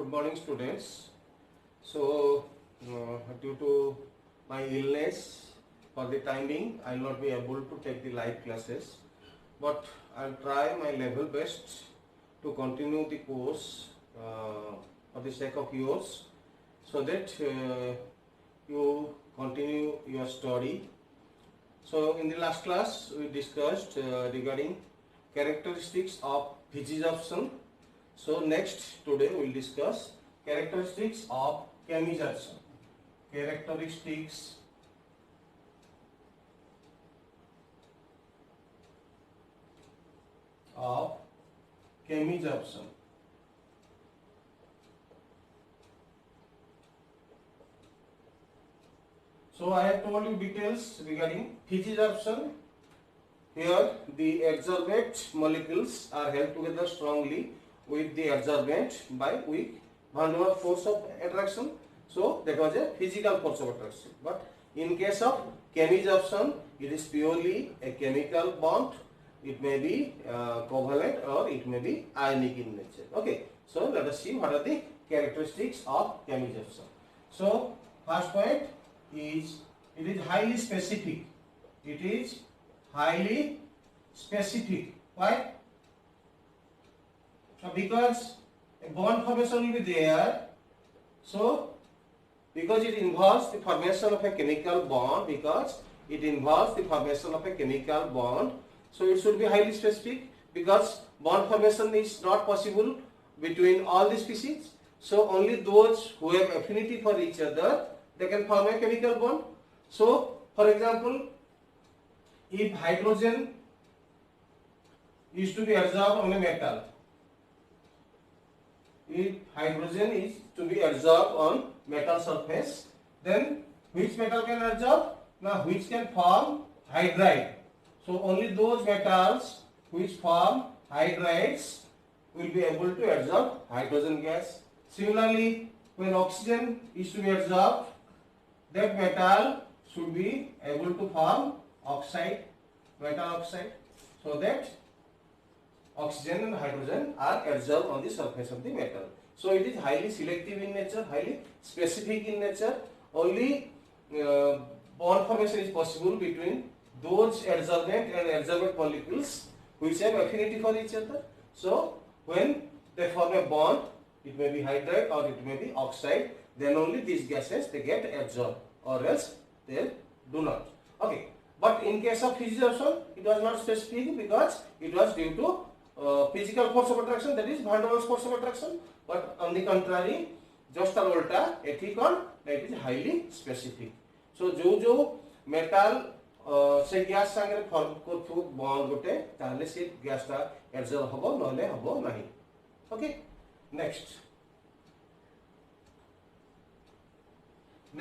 Good morning, students. So, due to my illness, for the time being, I will not be able to take the live classes, but I will try my level best to continue the course for the sake of yours, so that you continue your study. So, in the last class, we discussed regarding characteristics of physisorption. So next today we will discuss characteristics of chemisorption. Characteristics of chemisorption. So I have told you details regarding physisorption. Here the adsorbate molecules are held together strongly with the adsorbent by weak van der Waals force of attraction. So that was a physical force of attraction. But in case of chemisorption, it is purely a chemical bond. It may be covalent or it may be ionic in nature. Okay. So let us see what are the characteristics of chemisorption. So first point is it is highly specific. It is highly specific. Why? Because a bond formation will be there. So because it involves the formation of a chemical bond, so it should be highly specific, because bond formation is not possible between all the species. So only those who have affinity for each other, they can form a chemical bond. So for example, if hydrogen is to be adsorbed on a metal, if hydrogen is to be adsorbed on metal surface, then which metal can adsorb? Now which can form hydride. So only those metals which form hydrides will be able to adsorb hydrogen gas. Similarly, when oxygen is to be adsorbed, that metal should be able to form oxide, metal oxide, so that oxygen and hydrogen are adsorbed on the surface of the metal. So it is highly selective in nature, highly specific in nature. Only bond formation is possible between those adsorbent and adsorbate molecules which have affinity for each other. So when they form a bond, it may be hydride or it may be oxide, then only these gases they get absorbed, or else they do not. Okay. But in case of physisorption, it was not specific because it was due to physical force of attraction, that is van der Waals force of attraction. But on the contrary, just or ulta, ethi kon, that is highly specific. So जो metal से gas संगे form को bond गोटे ताले से gas टा absorb हबो नहले हबो नहीं. Okay. Next,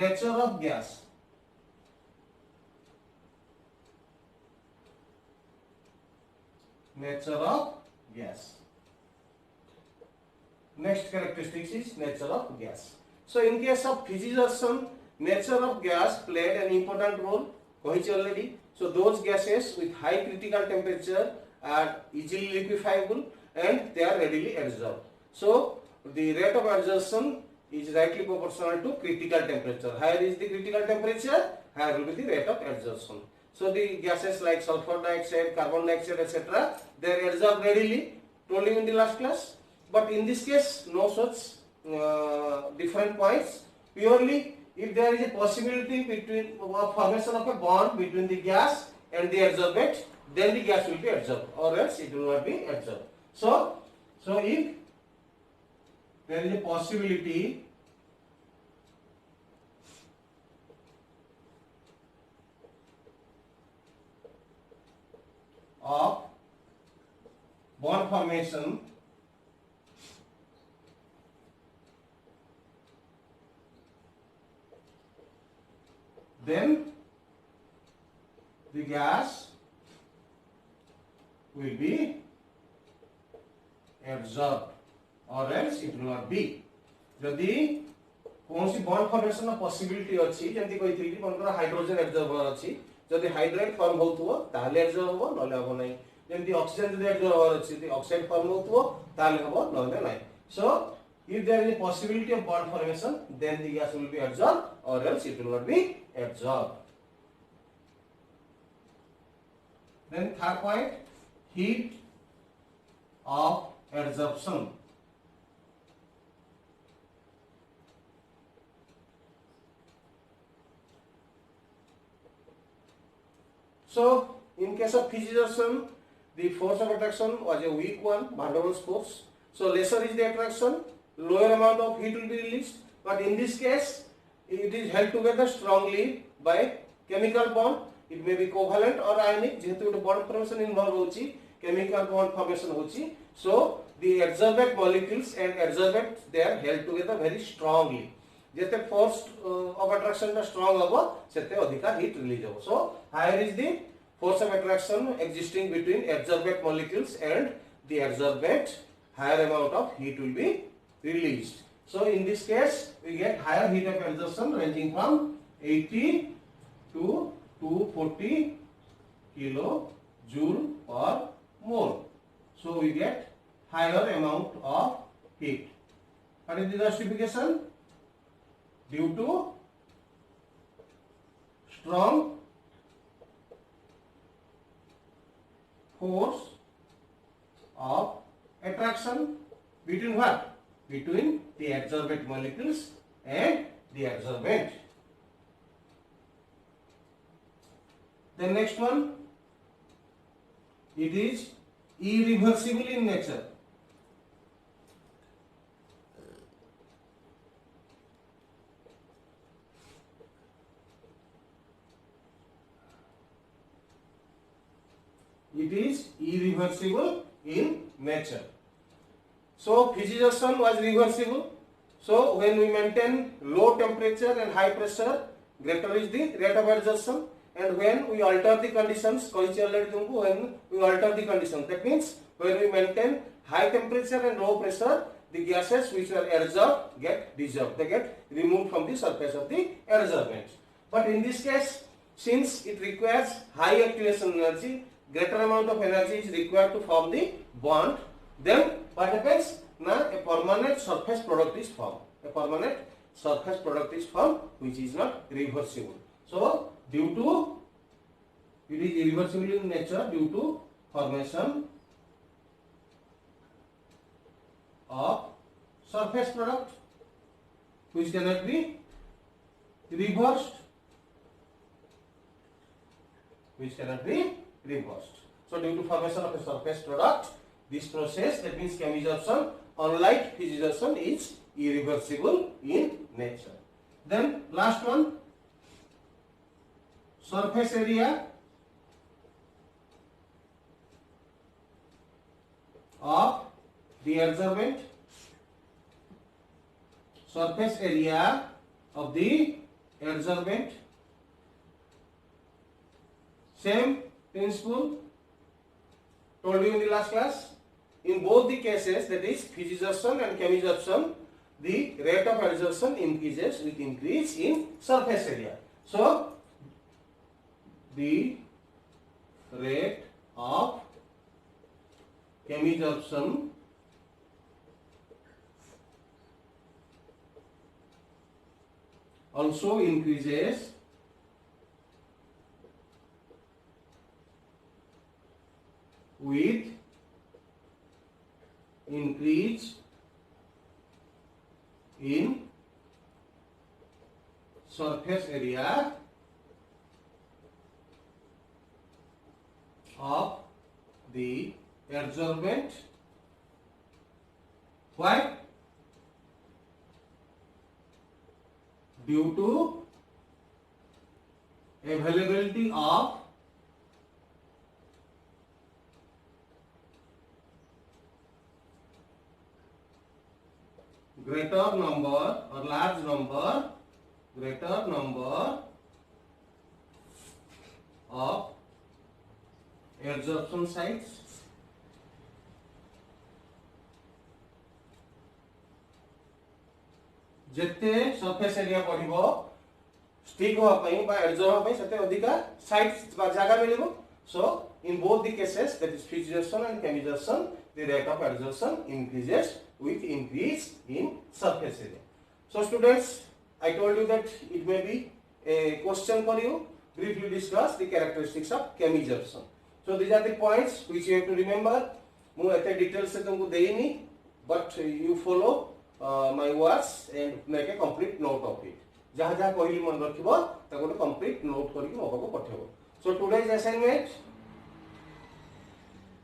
nature of gas. Nature of gas. Next characteristics is nature of gas. So in case of physisorption, nature of gas played an important role. Kohichi already. So those gases with high critical temperature are easily liquefiable and they are readily adsorbed. So the rate of adsorption is rightly proportional to critical temperature. Higher is the critical temperature, higher will be the rate of adsorption. So the gases like sulfur dioxide, carbon dioxide, etc., they are adsorbed readily, told you in the last class. But in this case, no such different points. Purely, if there is a possibility between formation of a bond between the gas and the adsorbate, then the gas will be adsorbed, or else it will not be adsorbed. So if there is a possibility of bond formation then the gas will be absorbed, or else it will not be. जदि कौन सी bond formation of possibility अछि जेंति कहि थि कि Konkar hydrogen absorber अछि, जदि hydride form होतुओ ताले absorb होबो नले होबो नै. जेंति ऑक्सीजन जदि एब्जॉर्बर अछि, जदि ऑक्साइड फॉर्म होतुओ ताले होबो नले नै. So If there is a possibility of bond formation, then the gas will be adsorbed or else it will not be adsorbed. Then third point, heat of adsorption. So in case of fission, the force of attraction was a weak one, Van der Waals force. So lesser is the attraction, lower amount of heat will be released. But in this case, it is held together strongly by chemical bond. It may be covalent or ionic. जेहेतु एक bond formation involved होची, chemical bond formation होची. So the adsorbate molecules and adsorbate they are held together very strongly. जेते force of attraction टा strong होगा, सेते अधिका heat release होगा. So higher is the force of attraction existing between adsorbate molecules and the adsorbate, higher amount of heat will be released. So in this case, we get higher heat of adsorption ranging from 80 to 240 kilojoule per mole. So we get higher amount of heat. What is the justification? Due to strong force of attraction between what? Between the adsorbate molecules and the adsorbent. The next one, it is irreversible in nature. It is irreversible in nature. So fission was reversible. So when we maintain low temperature and high pressure, greater is the rate of adsorption. And when we alter the conditions, when we alter the conditions, that means when we maintain high temperature and low pressure, the gases which are adsorbed get dissolved. They get removed from the surface of the adsorbent. But in this case, since it requires high activation energy, greater amount of energy is required to form the bond, then what happens? Now a permanent surface product is formed. A permanent surface product is formed which is not reversible. So due to, it is irreversible in nature due to formation of surface product which cannot be reversed. So due to formation of a surface product, this process, that means chemisorption, unlike fission, is irreversible in nature. Then last one, surface area of the adsorbent. Surface area of the adsorbent. Same principle told you in the last class. In both the cases, that is fission and chemisorption, the rate of adsorption increases with increase in surface area. So the rate of chemisorption also increases with increase in surface area of the adsorbent. Why? Due to availability of greater number or large number, greater number of adsorption sites जेते surface area बढ़िबो stick होआ पई बा adsorb होआ पई सेते अधिका site बा जगह मिलिबो. So in both the cases, that is fission and chemisorption, the rate of adsorption increases with increase in surface area. So students, I told you that it may be a question for you. Briefly discuss the characteristics of chemisorption. So these are the points which you have to remember. Mu ete details se tumku deini, but you follow my words and make a complete note of it. Jaha jaha कहली मन रखिबो ता गोटे complete note करके मो पाको पठेबो. So today's assignment,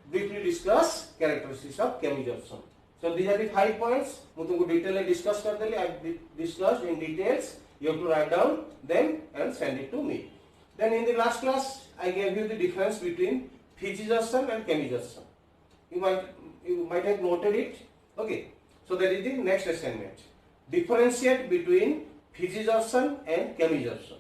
briefly discuss characteristics of chemisorption. So these are the 5 points. Mu tumku detail discuss कर देली. I discussed in details. You have to write down them and send it to me. Then in the last class, I gave you the difference between physisorption and chemisorption. You might have noted it. Okay. So that is the next assignment. Differentiate between physisorption and chemisorption.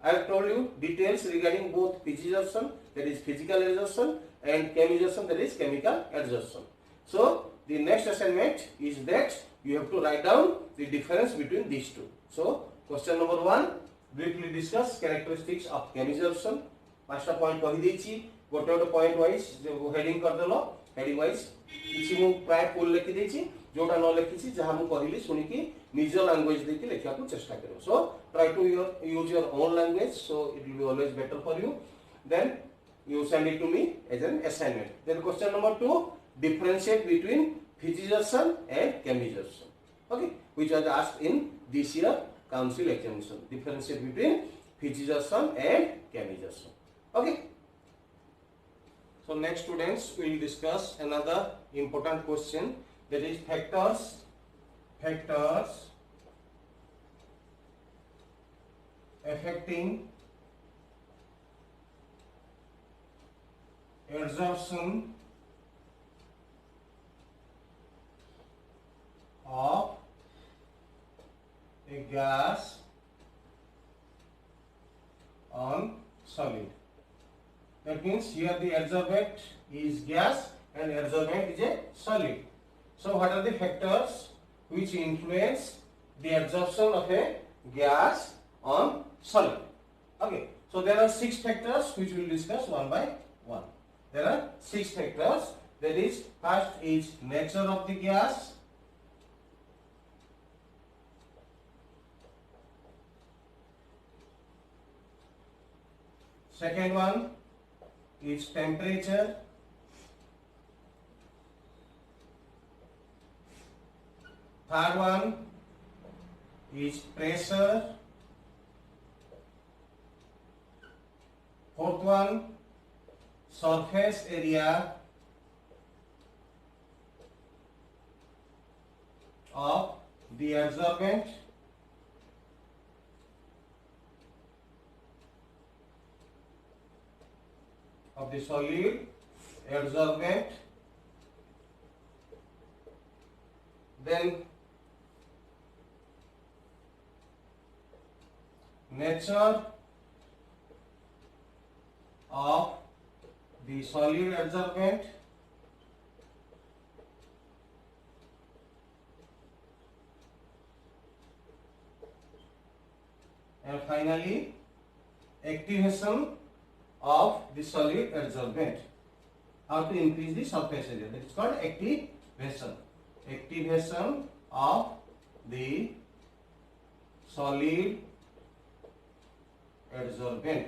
I have told you details regarding both physisorption, that is physical adsorption, and chemisorption, that is chemical adsorption. So the next assignment is that you have to write down the difference between these two. So question number 1, briefly discuss characteristics of chemisorption. पांचटा point कहि देछि, गोटे गोटे point wise heading कर देलो. Heading wise किछि मु प्राय फुल लिखि देछि, जोटा न लिखिछि जहा मु कहिली सुनि कि निज लैंग्वेज देखि लिखिया को चेष्टा करो. So try to use your own language, so it will be always better for you. Then you send it to me as an assignment. Then question number 2, differentiate between physisorption and chemisorption. Okay, which was asked in this year council examination. Differentiate between physisorption and chemisorption. Okay. So next students we will discuss another important question, that is factors affecting adsorption of a gas on solid. That means here the adsorbent is gas and adsorbent is a solid. So what are the factors which influence the adsorption of a gas on solid? Okay, so there are 6 factors which we will discuss one by one. There are 6 factors. That is, first is nature of the gas. Second one is temperature. Third one is pressure. Fourth one, surface area of the adsorbent. Of the solid adsorbent. Then nature of the solid adsorbent. And finally, activation of the solid adsorbent. How to increase the surface area? That is called activation. Activation of the solid adsorbent.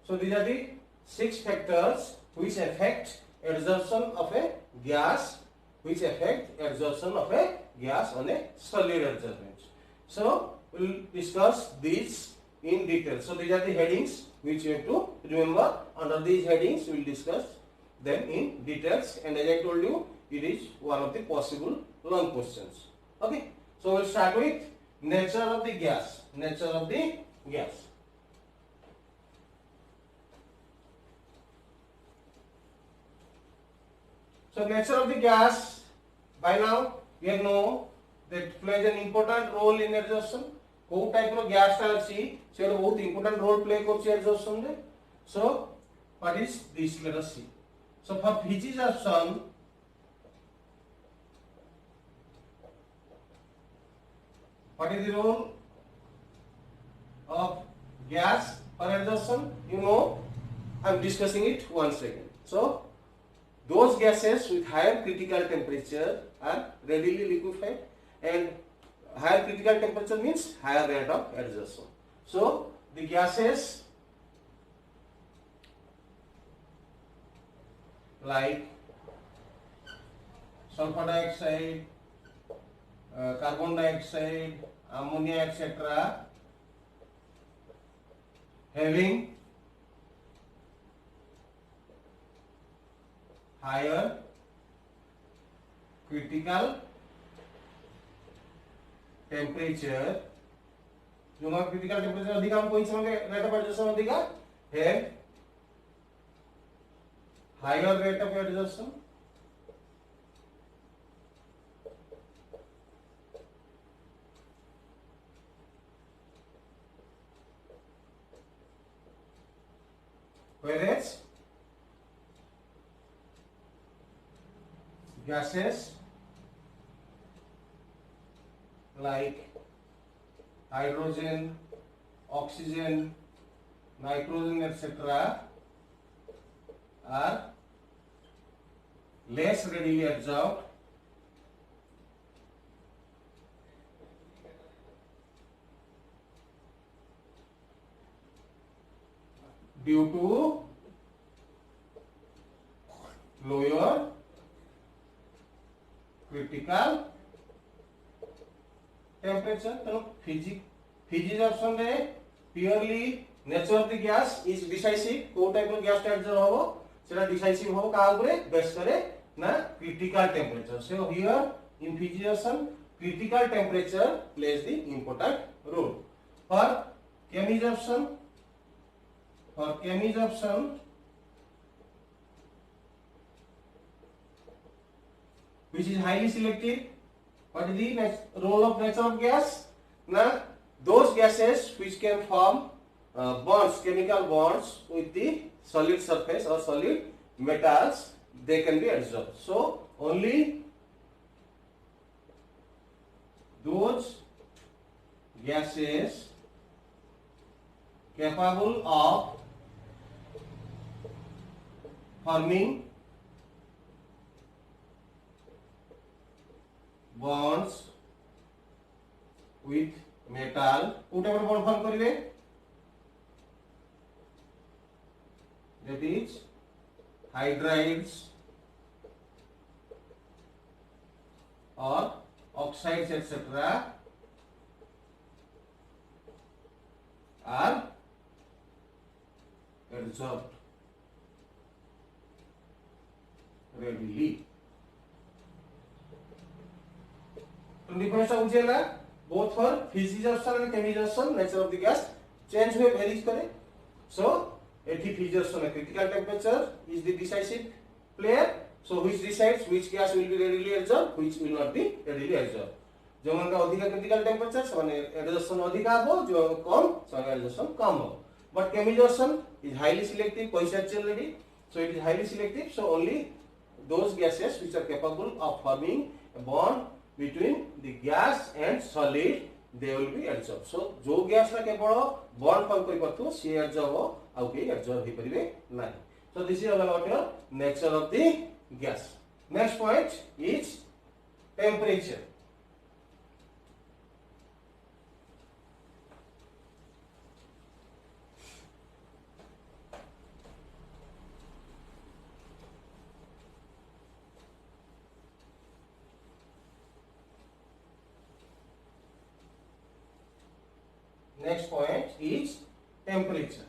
So these are the 6 factors which affect adsorption of a gas, which affect adsorption of a gas on a solid adsorbent. So we will discuss these in detail. So these are the headings which you have to remember. Under these headings we will discuss them in details, and as I told you, it is one of the possible long questions. Okay, so we will start with nature of the gas. Nature of the gas. So nature of the gas, by now we know that plays an important role in adsorption. What type of gas is a very important role play in adsorption. So what is this? Let us see. So for physisorption, what is the role of gas for adsorption? You know I'm discussing it once again. So those gases with higher critical temperature are readily liquefied, and higher critical temperature means higher rate of adsorption. So the gases like sulfur dioxide, carbon dioxide, ammonia, etc., having higher critical temperature, जो हमारा critical temperature अधिक, हम कोई समय rate of adsorption अधिक है, higher rate of adsorption, whereas gases like hydrogen, oxygen, nitrogen, etc., are less readily absorbed due to lower critical temperature. तो physics option रे purely nature of the gas is decisive. को type of gas टा जो हो सेटा decisive हो का ऊपरे base करे ना critical temperature. So here in physics option critical temperature plays the important role. For chemistry option, which is highly selective. What is the role of nature of gas? Now, those gases which can form bonds, chemical bonds with the solid surface or solid metals, they can be adsorbed. So, only those gases capable of forming bonds with metal, whatever bond form करिवे, that is hydrides or oxides, etc., are adsorbed readily. तो difference बुझेला both for physics option and chemistry option nature of the gas change हुए varies करे. So एठी physics option critical temperature is the decisive player. So which decides which gas will be readily absorbed, which will not be readily absorbed. जो मन का अधिक critical temperature सने adsorption अधिक आबो, जो कम सने adsorption कम हो. But chemistry option is highly selective, कोई सेट चल रही, so it is highly selective. So only those gases which are capable of forming a bond between the gas and solid, they will be adsorbed. So जो gas ला केवल bond form करी परतु सी adsorb हो, आउ के adsorb ही परिवे नहीं. So this is all about your nature of the gas. Next point is temperature. Next point is temperature.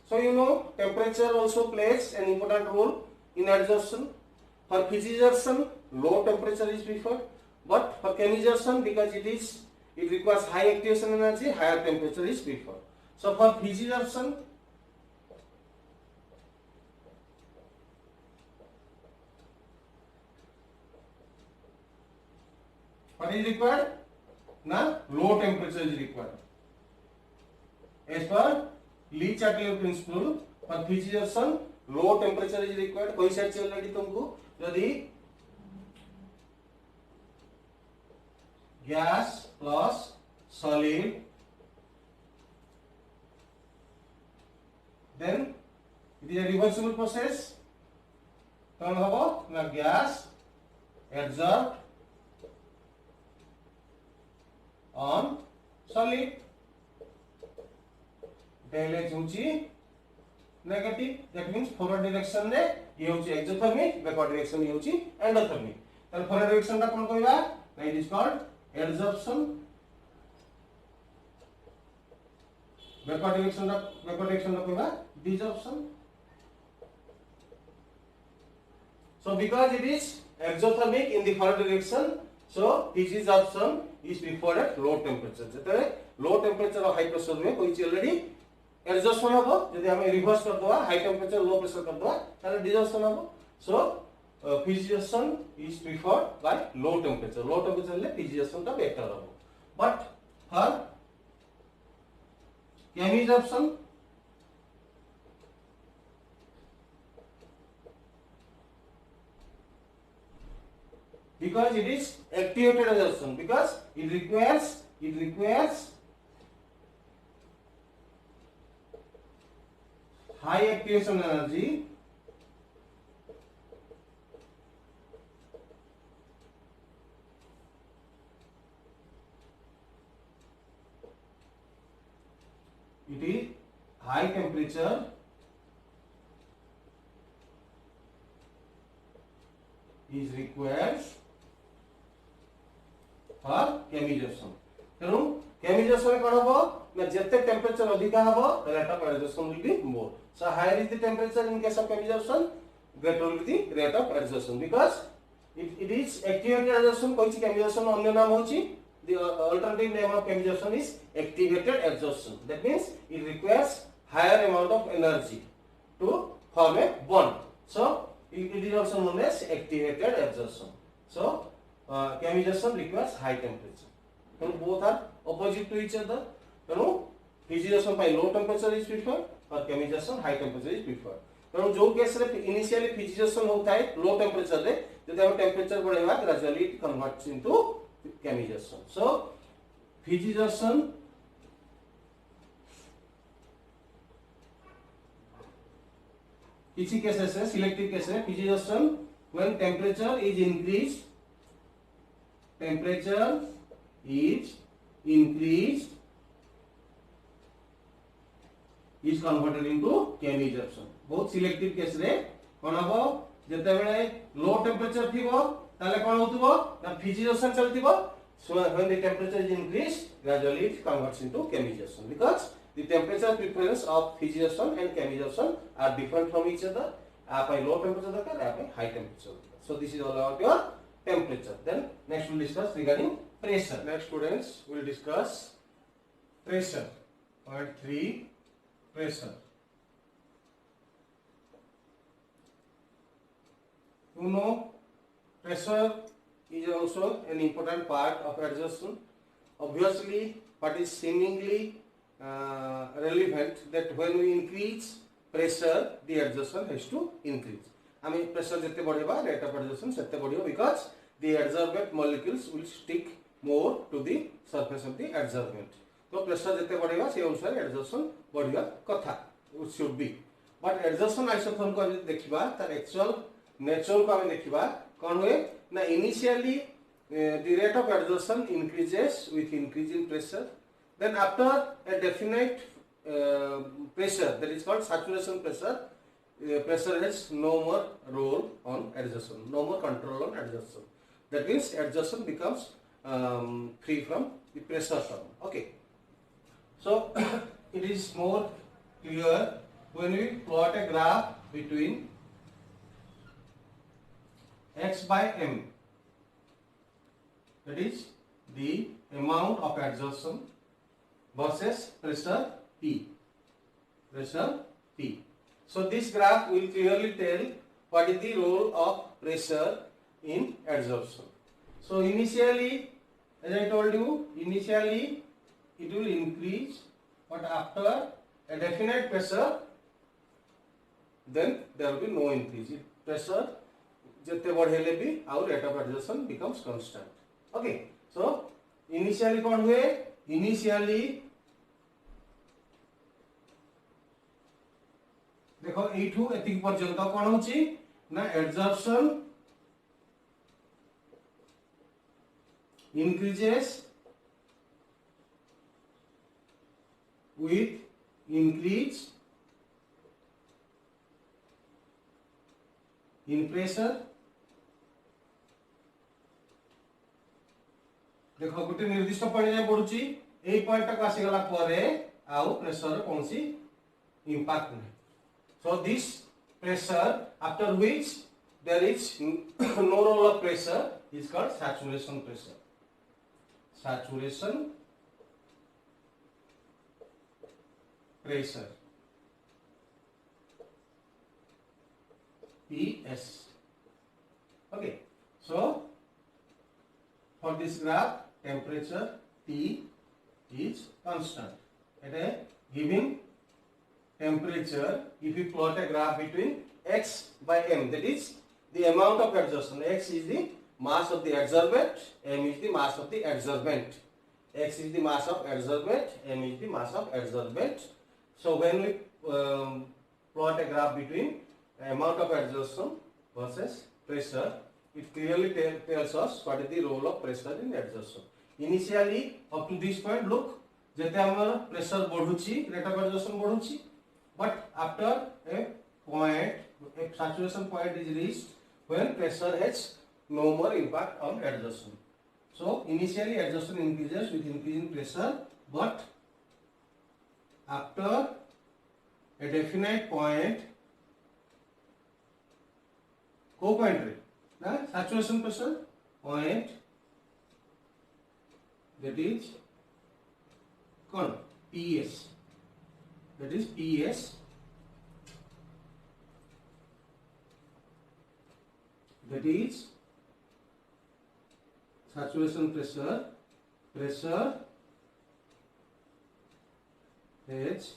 So you know temperature also plays an important role in adsorption. For fission, low temperature is preferred, but for chemistry, because it requires high activation energy, higher temperature is preferred. So for fission, what is required? Na low temperature is required. As per Lee-Chatelain principle, for fission, low temperature is required. कोई set चल रही तुमको यदि gas plus solid, then it is a reversible process. कौन हबो ना gas adsorbed on solid, डेलेज होची negative, that means forward direction रे ये होची एक्सोथर्मिक, बैकवर्ड डायरेक्शन ये होची एंडोथर्मिक. तार फॉरवर्ड डायरेक्शन ता कोन कहबा ना it is called adsorption, backward direction ता कहबा desorption. So because it is exothermic in the forward direction, so disorption is preferred at low temperature. जते low temperature और high pressure में कोई चीज already adsorption होगा. यदि हमें reverse कर दो high temperature low pressure कर दो ताले disorption होगा. So physiation is preferred by low temperature. Low temperature ले physiation का better होगा. But for chemisorption, because it is activated adsorption, because it requires high activation energy it is high temperature is required for chemisorption. तेणु chemisorption कौन हबो ना जते temperature अधिका हबो rate of adsorption will be more. So higher is the temperature in case of chemisorption, greater will be the rate of adsorption, because it is activated adsorption. कोई chemisorption अन्य नाम होची, the alternative name of chemisorption is activated adsorption. That means it requires higher amount of energy to form a bond. So it is also known as activated adsorption. So chemisorption requires high temperature. So both are opposite to each other. So physisorption by low temperature is preferred, or chemisorption high temperature is preferred. So जो case रे initially physisorption होता है low temperature रे, जब हम temperature बढ़ेगा gradually it converts into chemisorption. So physisorption किसी cases है सिलेक्टिव केस है physisorption when temperature is increased is converted into chemisorption. बहुत सिलेक्टिव केस रे कोन हबो जते बेले लो टेम्परेचर थिबो ताले कोन होतबो ना physisorption चलतिबो. So when the temperature is increased, gradually it converts into chemisorption, because the temperature preference of physisorption and chemisorption are different from each other. आप low temperature दरकार, आप high temperature. So this is all about your temperature. Then next we will discuss regarding pressure. Next students will discuss pressure. Point 3, pressure. You know, pressure is also an important part of adsorption. Obviously, what is seemingly relevant that when we increase pressure, the adsorption has to increase. I mean, pressure jette badheba, rate of adsorption sette badhibo, because the adsorbent molecules will stick more to the surface of the adsorbent. So pressure jette badheba, se anusare adsorption badhiba katha, it should be. But adsorption isotherm ko ame dekhiba, tar actual nature ko ame dekhiba, kon hoye na initially the rate of adsorption increases with increase in pressure. Then after a definite pressure, that is called saturation pressure, pressure has no more role on adsorption, no more control on adsorption. That means adsorption becomes free from the pressure term. Okay. So it is more clear when we plot a graph between x by m, that is the amount of adsorption versus pressure P. Pressure P. So this graph will clearly tell what is the role of pressure in adsorption. So initially, as I told you, initially it will increase, but after a definite pressure, then there will be no increase. Pressure jete badhele bhi our rate of adsorption becomes constant. Okay. So initially कौन हुए, initially देखो एठू एतिक पर्यंत कौन होची ना absorption increases with increase in pressure। देखो गोटे निर्दिष्ट पॉइंट जाय पडुची एई पॉइंट तक आसी गला परे आउ प्रेशर कोनसी इंपैक्ट नहीं। So this pressure after which there is no role of pressure is called saturation pressure. Saturation pressure PS। Okay, so for this graph temperature T is constant at a given temperature. If you plot a graph between x by m, that is the amount of adsorption, x is the mass of the adsorbent, m is the mass of the adsorbent, x is the mass of adsorbent, m is the mass of adsorbent। So when we plot a graph between amount of adsorption versus pressure, it clearly tells us what is the role of pressure in adsorption। Initially up to this point, look, जते हमर pressure बढ़ुची, rate of adsorption बढ़ुची, but after a point, a saturation point is reached when pressure has no more impact on adsorption। So initially adsorption increases with increasing pressure, but after a definite point, co-point rate, na saturation pressure point, that is called PS, that is PS, that is saturation pressure, pressure has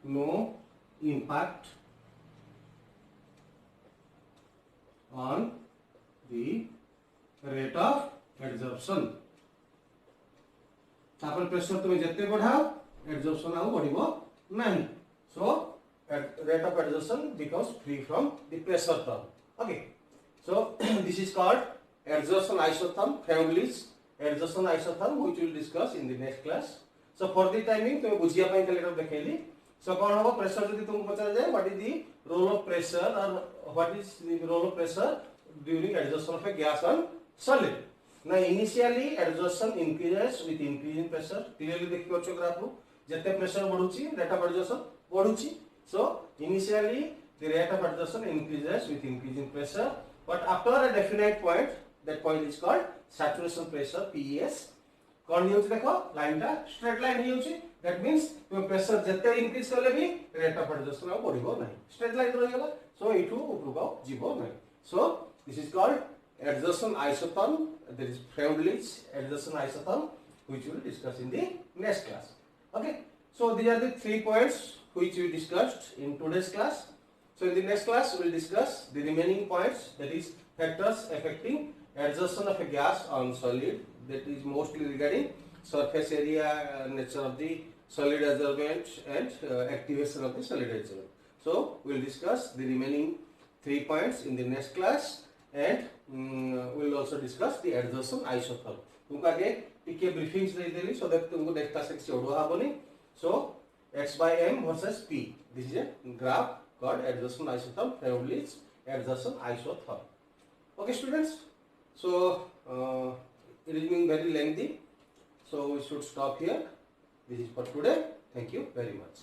no impact on the rate of adsorption। तापर pressure तुम जते बढ़ाओ absorption आउ बढ़िबो नहीं। सो rate of adsorption becomes free from the pressure term। Okay, so this is called adsorption isotherm, Fehmlich's adsorption isotherm, which we will discuss in the next class। So for the timing तुम बुझिया पई कैलेटर देखेली। So कौन होगा pressure यदि तुमको पता जाए what is the role of pressure or what is the role of pressure during adsorption of a gas on solid। Now initially adsorption increases with increasing pressure। Clearly देखि परछो ग्राफ रो जते pressure बढ़ुची rate of adsorption बढ़ुची। So initially the rate of adsorption increases with increasing pressure, but after a definite point, that point is called saturation pressure PES। कौन ही होची देखो line टा straight line ही होची। दैट मींस तुम pressure जते increase करले भी रेट ऑफ एडजस्टमेंट आ बढ़िबो नहीं, स्ट्रेट लाइन रहि गेला। सो इटू उपरको जीवो नहीं। So this is called adjustment isotherm, that is Fehmlich's adjustment isotherm, which we will discuss in the next class। Okay, so these are the 3 points which we discussed in today's class। So in the next class we will discuss the remaining points, that is factors affecting adsorption of a gas on solid, that is mostly regarding surface area, nature of the solid adsorbent, and activation of the solid adsorbent। So we will discuss the remaining 3 points in the next class, and we will also discuss the adsorption isotherm। तुमको आगे टिके briefings they Delhi so that तुमको next class से ओडो हाबोनी। So x by m versus p, this is a graph called adsorption isotherm, Fehmlich's adsorption isotherm। Okay students, so it is being very lengthy, so we should stop here. This is for today. Thank you very much.